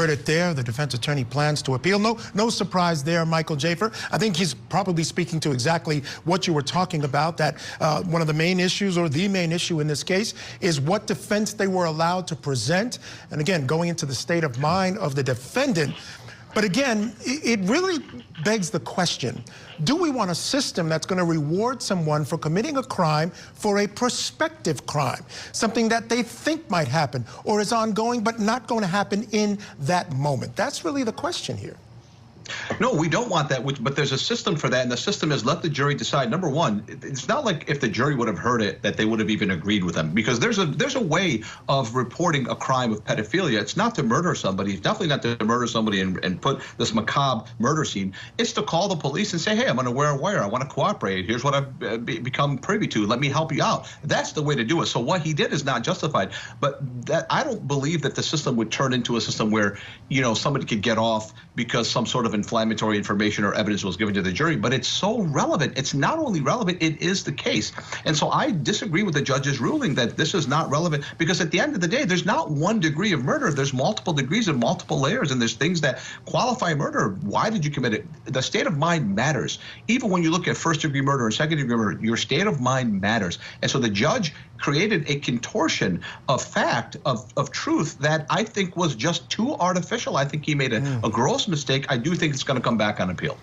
heard it there. The defense attorney plans to appeal. No surprise there, Michael Jaafar. I think he's probably speaking to exactly what you were talking about, that one of the main issues, or the main issue in this case, is what defense they were allowed to present. And again, going into the state of mind of the defendant. But again, it really begs the question, do we want a system that's going to reward someone for committing a crime for a prospective crime, something that they think might happen or is ongoing but not going to happen in that moment? That's really the question here. No, we don't want that, but there's a system for that, and the system is let the jury decide. Number one, it's not like if the jury would have heard it that they would have even agreed with them, because there's a way of reporting a crime of pedophilia. It's not to murder somebody. It's definitely not to murder somebody and put this macabre murder scene. It's to call the police and say, hey, I'm going to wear a wire. I want to cooperate. Here's what I've become privy to. Let me help you out. That's the way to do it. So what he did is not justified. But that, I don't believe that the system would turn into a system where, you know, somebody could get off because some sort of inflammatory information or evidence was given to the jury. But it's so relevant. It's not only relevant, it is the case. And so I disagree with the judge's ruling that this is not relevant, because at the end of the day, there's not one degree of murder. There's multiple degrees and multiple layers, and there's things that qualify murder. Why did you commit it? The state of mind matters. Even when you look at first-degree murder and second-degree murder, your state of mind matters. And so the judge created a contortion of fact, of truth, that I think was just too artificial. I think he made a gross mistake. I do think it's going to come back on appeal.